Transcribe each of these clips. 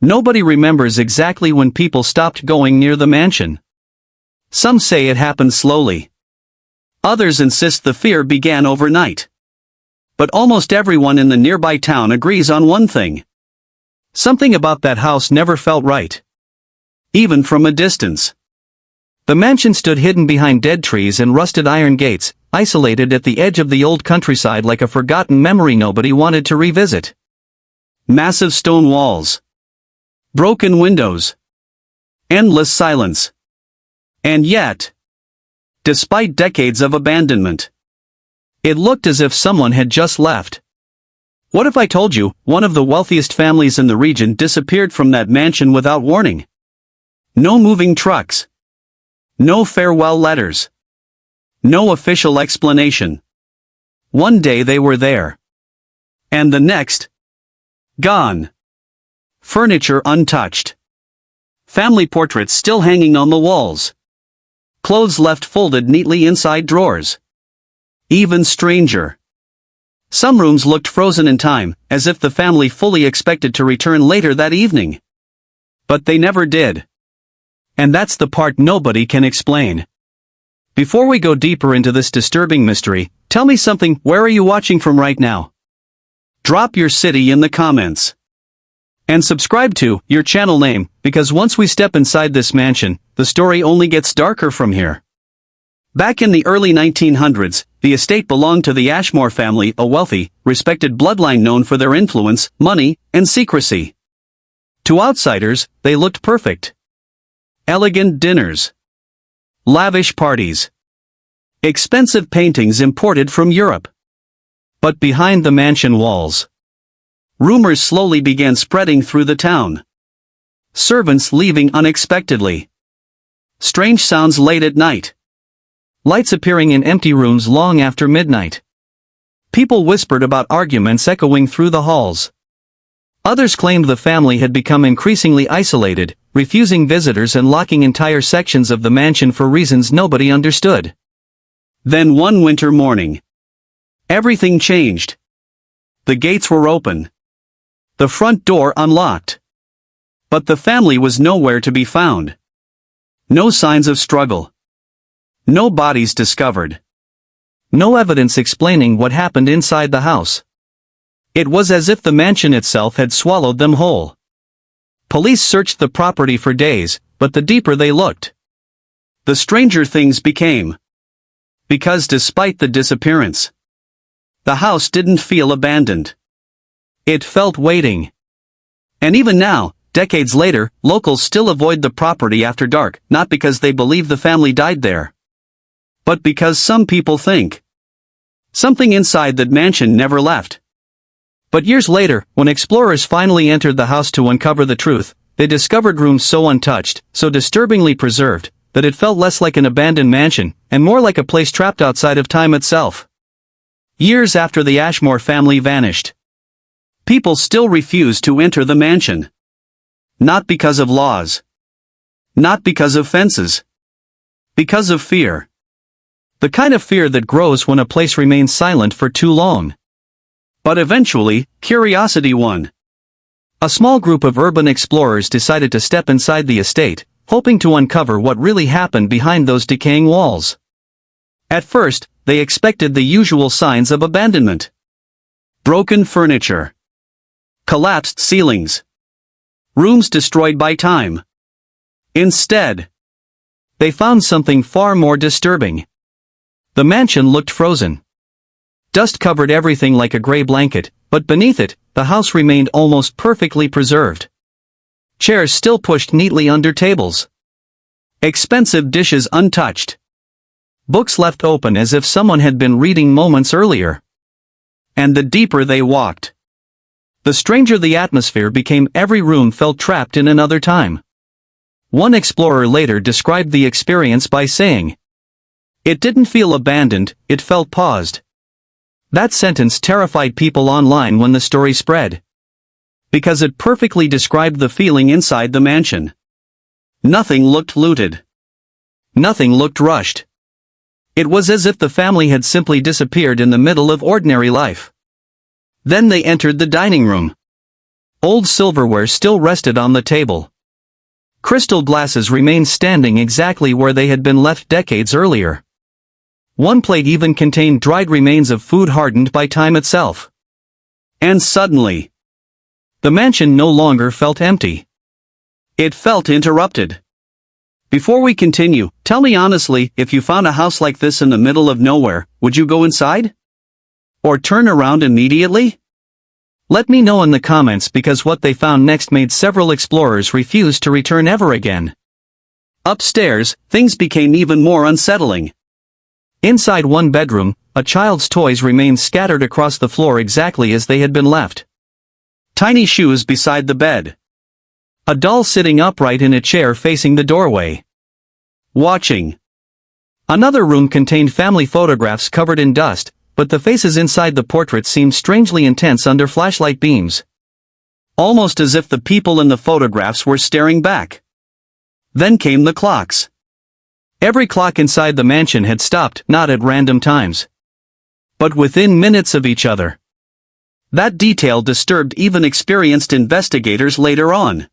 Nobody remembers exactly when people stopped going near the mansion. Some say it happened slowly. Others insist the fear began overnight. But almost everyone in the nearby town agrees on one thing. Something about that house never felt right. Even from a distance. The mansion stood hidden behind dead trees and rusted iron gates, isolated at the edge of the old countryside like a forgotten memory nobody wanted to revisit. Massive stone walls. Broken windows. Endless silence. And yet, despite decades of abandonment, it looked as if someone had just left. What if I told you, one of the wealthiest families in the region disappeared from that mansion without warning? No moving trucks. No farewell letters. No official explanation. One day they were there. And the next, gone. Furniture untouched. Family portraits still hanging on the walls. Clothes left folded neatly inside drawers. Even stranger. Some rooms looked frozen in time, as if the family fully expected to return later that evening. But they never did. And that's the part nobody can explain. Before we go deeper into this disturbing mystery, tell me something. Where are you watching from right now? Drop your city in the comments. And subscribe to your channel name, because once we step inside this mansion, the story only gets darker from here. Back in the early 1900s, the estate belonged to the Ashmore family, a wealthy, respected bloodline known for their influence, money, and secrecy. To outsiders, they looked perfect. Elegant dinners. Lavish parties. Expensive paintings imported from Europe. But behind the mansion walls, rumors slowly began spreading through the town. Servants leaving unexpectedly. Strange sounds late at night. Lights appearing in empty rooms long after midnight. People whispered about arguments echoing through the halls. Others claimed the family had become increasingly isolated, refusing visitors and locking entire sections of the mansion for reasons nobody understood. Then one winter morning, everything changed. The gates were open. The front door unlocked. But the family was nowhere to be found. No signs of struggle. No bodies discovered. No evidence explaining what happened inside the house. It was as if the mansion itself had swallowed them whole. Police searched the property for days, but the deeper they looked, the stranger things became. Because despite the disappearance, the house didn't feel abandoned. It felt waiting. And even now, decades later, locals still avoid the property after dark, not because they believe the family died there, but because some people think something inside that mansion never left. But years later, when explorers finally entered the house to uncover the truth, they discovered rooms so untouched, so disturbingly preserved, that it felt less like an abandoned mansion, and more like a place trapped outside of time itself. Years after the Ashmore family vanished, people still refused to enter the mansion. Not because of laws. Not because of fences. Because of fear. The kind of fear that grows when a place remains silent for too long. But eventually, curiosity won. A small group of urban explorers decided to step inside the estate, hoping to uncover what really happened behind those decaying walls. At first, they expected the usual signs of abandonment. Broken furniture. Collapsed ceilings. Rooms destroyed by time. Instead, they found something far more disturbing. The mansion looked frozen. Dust covered everything like a gray blanket, but beneath it, the house remained almost perfectly preserved. Chairs still pushed neatly under tables. Expensive dishes untouched. Books left open as if someone had been reading moments earlier. And the deeper they walked, the stranger the atmosphere became. Every room felt trapped in another time. One explorer later described the experience by saying, "It didn't feel abandoned, it felt paused." That sentence terrified people online when the story spread. Because it perfectly described the feeling inside the mansion. Nothing looked looted. Nothing looked rushed. It was as if the family had simply disappeared in the middle of ordinary life. Then they entered the dining room. Old silverware still rested on the table. Crystal glasses remained standing exactly where they had been left decades earlier. One plate even contained dried remains of food hardened by time itself. And suddenly, the mansion no longer felt empty. It felt interrupted. Before we continue, tell me honestly, if you found a house like this in the middle of nowhere, would you go inside? Or turn around immediately? Let me know in the comments, because what they found next made several explorers refuse to return ever again. Upstairs, things became even more unsettling. Inside one bedroom, a child's toys remained scattered across the floor exactly as they had been left. Tiny shoes beside the bed. A doll sitting upright in a chair facing the doorway, watching. Another room contained family photographs covered in dust, but the faces inside the portraits seemed strangely intense under flashlight beams. Almost as if the people in the photographs were staring back. Then came the clocks. Every clock inside the mansion had stopped, not at random times, but within minutes of each other. That detail disturbed even experienced investigators later on,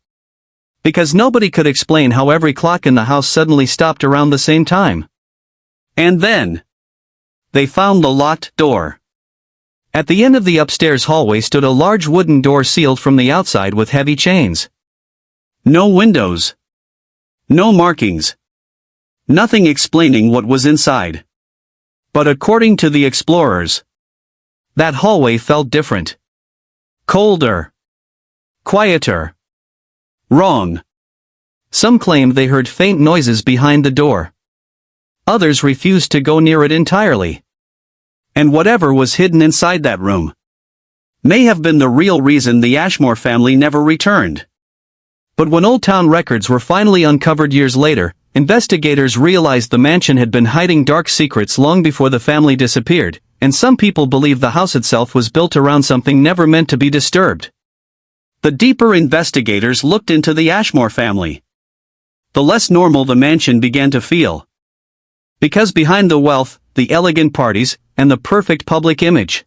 because nobody could explain how every clock in the house suddenly stopped around the same time. And then, they found the locked door. At the end of the upstairs hallway stood a large wooden door sealed from the outside with heavy chains. No windows. No markings. Nothing explaining what was inside. But according to the explorers, that hallway felt different. Colder. Quieter. Wrong. Some claimed they heard faint noises behind the door. Others refused to go near it entirely. And whatever was hidden inside that room may have been the real reason the Ashmore family never returned. But when Old Town records were finally uncovered years later, investigators realized the mansion had been hiding dark secrets long before the family disappeared, and some people believe the house itself was built around something never meant to be disturbed. The deeper investigators looked into the Ashmore family, the less normal the mansion began to feel. Because behind the wealth, the elegant parties, and the perfect public image,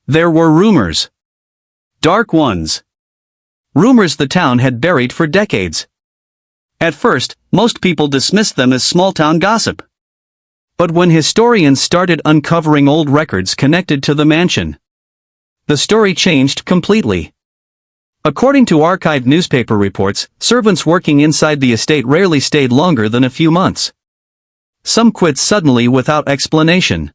there were rumors. Dark ones. Rumors the town had buried for decades. At first, most people dismissed them as small-town gossip. But when historians started uncovering old records connected to the mansion, the story changed completely. According to archived newspaper reports, servants working inside the estate rarely stayed longer than a few months. Some quit suddenly without explanation.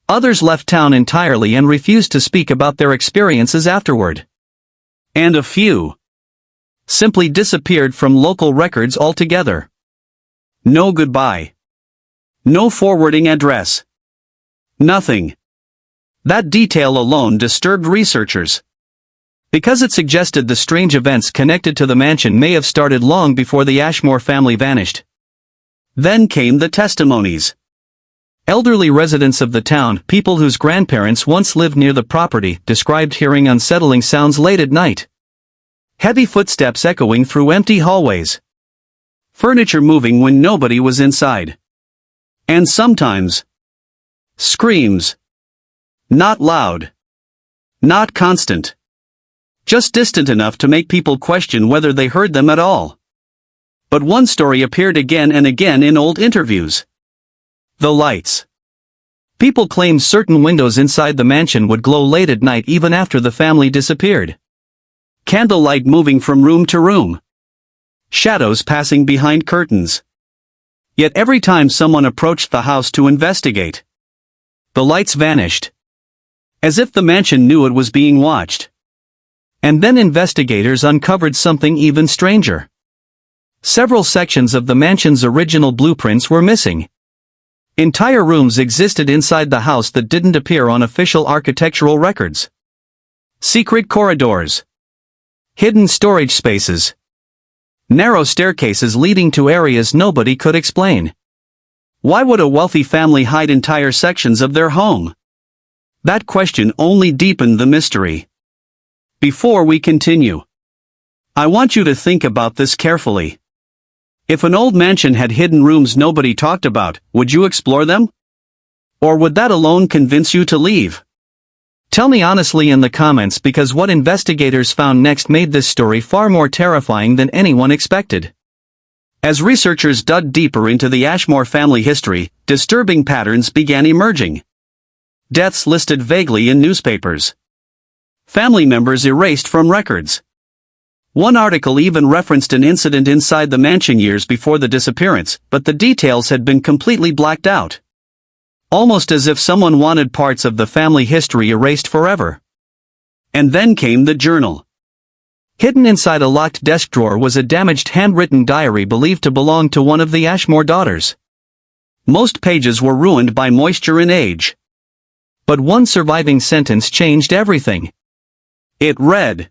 Others left town entirely and refused to speak about their experiences afterward. And a few simply disappeared from local records altogether. No goodbye. No forwarding address. Nothing. That detail alone disturbed researchers, because it suggested the strange events connected to the mansion may have started long before the Ashmore family vanished. Then came the testimonies. Elderly residents of the town, people whose grandparents once lived near the property, described hearing unsettling sounds late at night. Heavy footsteps echoing through empty hallways. Furniture moving when nobody was inside. And sometimes, screams. Not loud. Not constant. Just distant enough to make people question whether they heard them at all. But one story appeared again and again in old interviews. The lights. People claimed certain windows inside the mansion would glow late at night even after the family disappeared. Candlelight moving from room to room. Shadows passing behind curtains. Yet every time someone approached the house to investigate, the lights vanished. As if the mansion knew it was being watched. And then investigators uncovered something even stranger. Several sections of the mansion's original blueprints were missing. Entire rooms existed inside the house that didn't appear on official architectural records. Secret corridors. Hidden storage spaces. Narrow staircases leading to areas nobody could explain. Why would a wealthy family hide entire sections of their home? That question only deepened the mystery. Before we continue, I want you to think about this carefully. If an old mansion had hidden rooms nobody talked about, would you explore them? Or would that alone convince you to leave? Tell me honestly in the comments because what investigators found next made this story far more terrifying than anyone expected. As researchers dug deeper into the Ashmore family history, disturbing patterns began emerging. Deaths listed vaguely in newspapers. Family members erased from records. One article even referenced an incident inside the mansion years before the disappearance, but the details had been completely blacked out. Almost as if someone wanted parts of the family history erased forever. And then came the journal. Hidden inside a locked desk drawer was a damaged handwritten diary believed to belong to one of the Ashmore daughters. Most pages were ruined by moisture and age. But one surviving sentence changed everything. It read,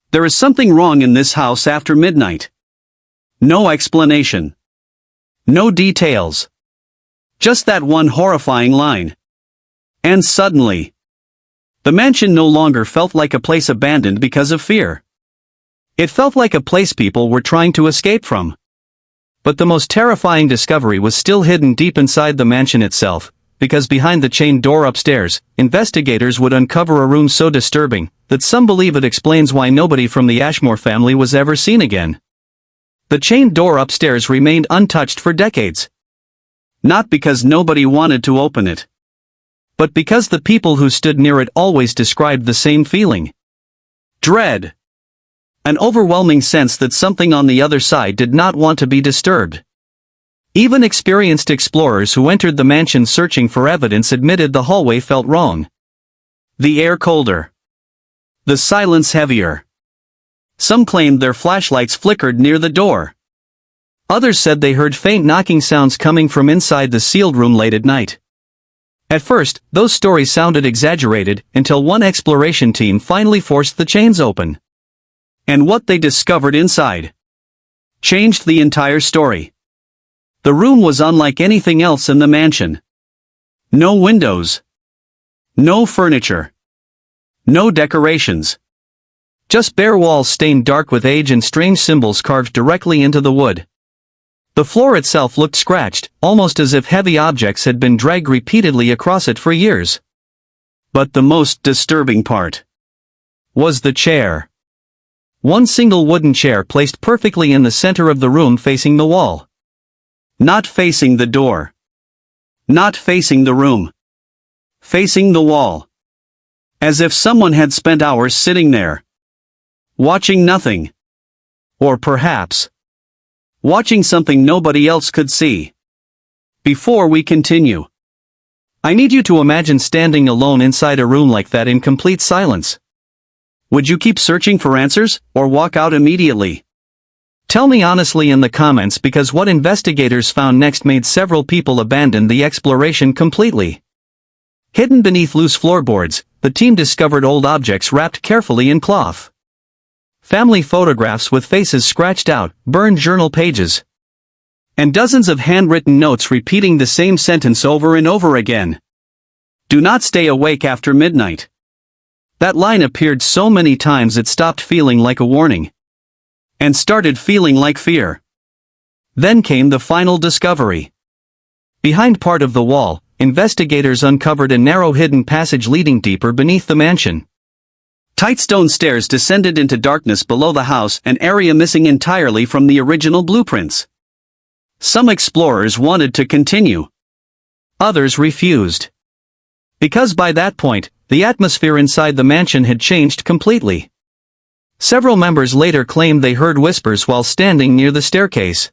"There is something wrong in this house after midnight." No explanation. No details. Just that one horrifying line. And suddenly, the mansion no longer felt like a place abandoned because of fear. It felt like a place people were trying to escape from. But the most terrifying discovery was still hidden deep inside the mansion itself, because behind the chained door upstairs, investigators would uncover a room so disturbing that some believe it explains why nobody from the Ashmore family was ever seen again. The chained door upstairs remained untouched for decades. Not because nobody wanted to open it, but because the people who stood near it always described the same feeling. Dread. An overwhelming sense that something on the other side did not want to be disturbed. Even experienced explorers who entered the mansion searching for evidence admitted the hallway felt wrong. The air colder. The silence heavier. Some claimed their flashlights flickered near the door. Others said they heard faint knocking sounds coming from inside the sealed room late at night. At first, those stories sounded exaggerated until one exploration team finally forced the chains open. And what they discovered inside changed the entire story. The room was unlike anything else in the mansion. No windows. No furniture. No decorations. Just bare walls stained dark with age and strange symbols carved directly into the wood. The floor itself looked scratched, almost as if heavy objects had been dragged repeatedly across it for years. But the most disturbing part was the chair. One single wooden chair placed perfectly in the center of the room facing the wall. Not facing the door. Not facing the room. Facing the wall. As if someone had spent hours sitting there. Watching nothing. Or perhaps watching something nobody else could see. Before we continue, I need you to imagine standing alone inside a room like that in complete silence. Would you keep searching for answers, or walk out immediately? Tell me honestly in the comments because what investigators found next made several people abandon the exploration completely. Hidden beneath loose floorboards, the team discovered old objects wrapped carefully in cloth. Family photographs with faces scratched out, burned journal pages. And dozens of handwritten notes repeating the same sentence over and over again. Do not stay awake after midnight. That line appeared so many times it stopped feeling like a warning. And started feeling like fear. Then came the final discovery. Behind part of the wall, investigators uncovered a narrow hidden passage leading deeper beneath the mansion. Tight stone stairs descended into darkness below the house, an area missing entirely from the original blueprints. Some explorers wanted to continue. Others refused. Because by that point, the atmosphere inside the mansion had changed completely. Several members later claimed they heard whispers while standing near the staircase.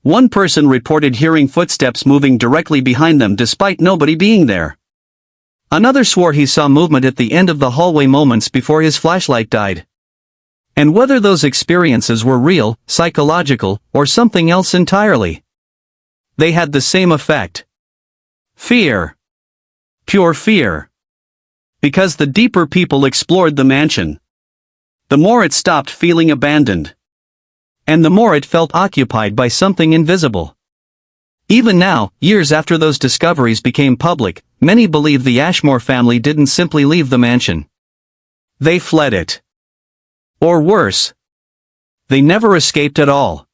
One person reported hearing footsteps moving directly behind them despite nobody being there. Another swore he saw movement at the end of the hallway moments before his flashlight died. And whether those experiences were real, psychological, or something else entirely, they had the same effect. Fear. Pure fear. Because the deeper people explored the mansion, the more it stopped feeling abandoned. And the more it felt occupied by something invisible. Even now, years after those discoveries became public, many believe the Ashmore family didn't simply leave the mansion. They fled it. Or worse, they never escaped at all.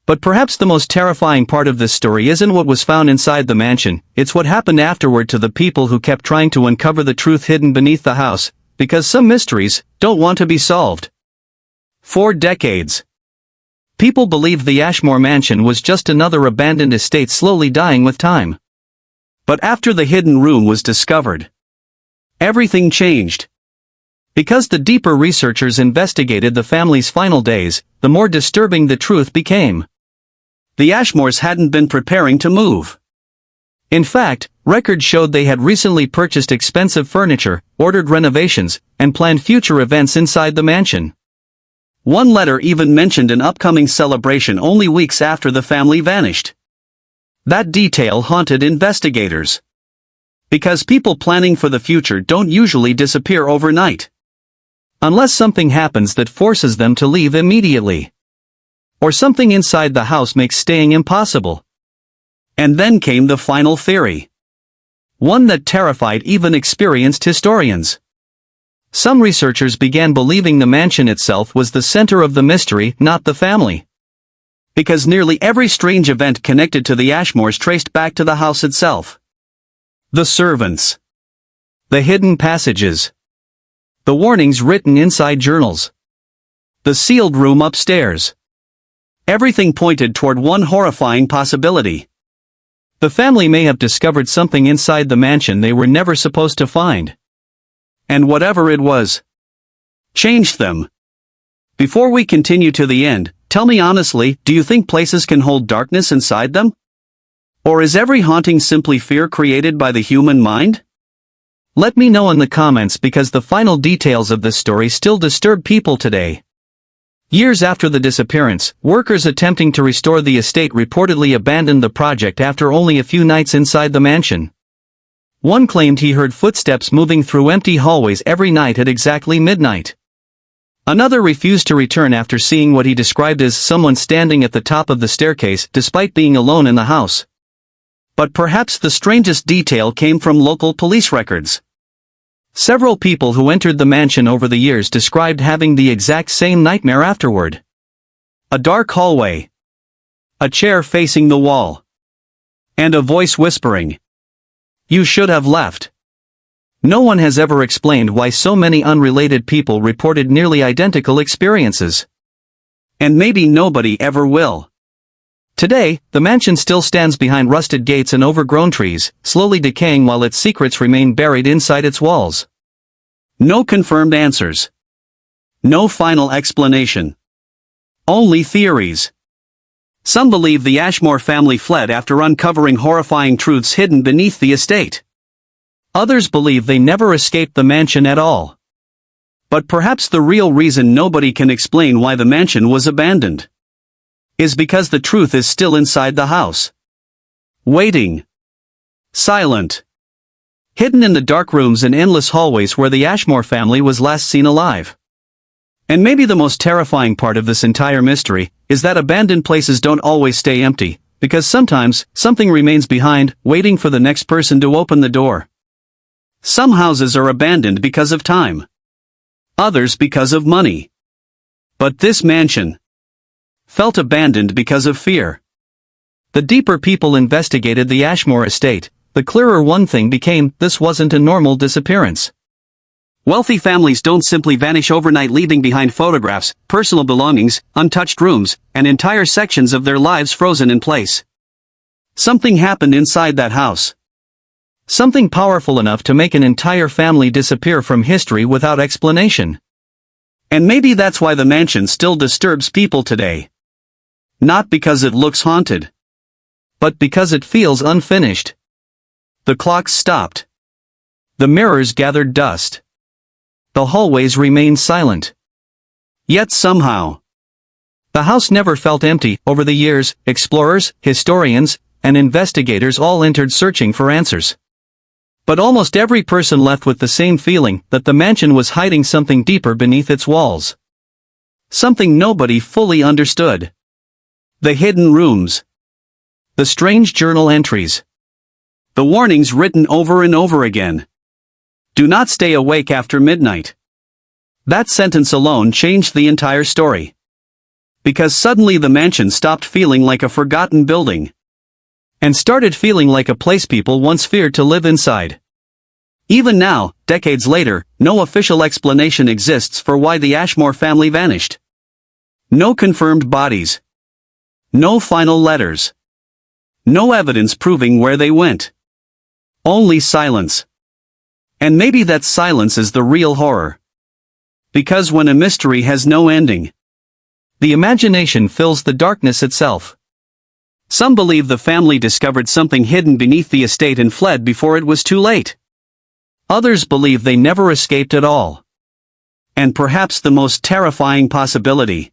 But perhaps the most terrifying part of this story isn't what was found inside the mansion, it's what happened afterward to the people who kept trying to uncover the truth hidden beneath the house, because some mysteries don't want to be solved. For decades, people believed the Ashmore mansion was just another abandoned estate slowly dying with time. But after the hidden room was discovered, everything changed. Because the deeper researchers investigated the family's final days, the more disturbing the truth became. The Ashmores hadn't been preparing to move. In fact, records showed they had recently purchased expensive furniture, ordered renovations, and planned future events inside the mansion. One letter even mentioned an upcoming celebration only weeks after the family vanished. That detail haunted investigators. Because people planning for the future don't usually disappear overnight. Unless something happens that forces them to leave immediately. Or something inside the house makes staying impossible. And then came the final theory. One that terrified even experienced historians. Some researchers began believing the mansion itself was the center of the mystery, not the family. Because nearly every strange event connected to the Ashmores traced back to the house itself. The servants. The hidden passages. The warnings written inside journals. The sealed room upstairs. Everything pointed toward one horrifying possibility. The family may have discovered something inside the mansion they were never supposed to find. And whatever it was, changed them. Before we continue to the end, tell me honestly, do you think places can hold darkness inside them? Or is every haunting simply fear created by the human mind? Let me know in the comments because the final details of this story still disturb people today. Years after the disappearance, workers attempting to restore the estate reportedly abandoned the project after only a few nights inside the mansion. One claimed he heard footsteps moving through empty hallways every night at exactly midnight. Another refused to return after seeing what he described as someone standing at the top of the staircase despite being alone in the house. But perhaps the strangest detail came from local police records. Several people who entered the mansion over the years described having the exact same nightmare afterward. A dark hallway. A chair facing the wall. And a voice whispering, "You should have left." No one has ever explained why so many unrelated people reported nearly identical experiences. And maybe nobody ever will. Today, the mansion still stands behind rusted gates and overgrown trees, slowly decaying while its secrets remain buried inside its walls. No confirmed answers. No final explanation. Only theories. Some believe the Ashmore family fled after uncovering horrifying truths hidden beneath the estate. Others believe they never escaped the mansion at all. But perhaps the real reason nobody can explain why the mansion was abandoned is because the truth is still inside the house. Waiting. Silent. Hidden in the dark rooms and endless hallways where the Ashmore family was last seen alive. And maybe the most terrifying part of this entire mystery is that abandoned places don't always stay empty, because sometimes something remains behind, waiting for the next person to open the door. Some houses are abandoned because of time. Others because of money. But this mansion felt abandoned because of fear. The deeper people investigated the Ashmore estate, the clearer one thing became: this wasn't a normal disappearance. Wealthy families don't simply vanish overnight, leaving behind photographs, personal belongings, untouched rooms, and entire sections of their lives frozen in place. Something happened inside that house. Something powerful enough to make an entire family disappear from history without explanation. And maybe that's why the mansion still disturbs people today. Not because it looks haunted, but because it feels unfinished. The clocks stopped. The mirrors gathered dust. The hallways remained silent. Yet somehow, the house never felt empty. Over the years, explorers, historians, and investigators all entered searching for answers. But almost every person left with the same feeling, that the mansion was hiding something deeper beneath its walls. Something nobody fully understood. The hidden rooms. The strange journal entries. The warnings written over and over again. Do not stay awake after midnight. That sentence alone changed the entire story. Because suddenly the mansion stopped feeling like a forgotten building. And started feeling like a place people once feared to live inside. Even now, decades later, no official explanation exists for why the Ashmore family vanished. No confirmed bodies. No final letters. No evidence proving where they went. Only silence. And maybe that silence is the real horror. Because when a mystery has no ending, the imagination fills the darkness itself. Some believe the family discovered something hidden beneath the estate and fled before it was too late. Others believe they never escaped at all. And perhaps the most terrifying possibility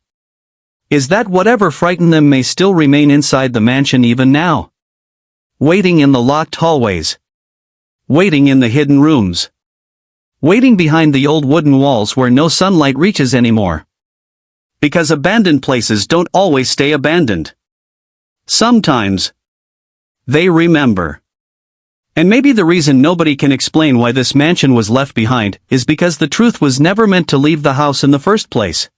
is that whatever frightened them may still remain inside the mansion even now. Waiting in the locked hallways. Waiting in the hidden rooms. Waiting behind the old wooden walls where no sunlight reaches anymore. Because abandoned places don't always stay abandoned. Sometimes they remember. And maybe the reason nobody can explain why this mansion was left behind is because the truth was never meant to leave the house in the first place.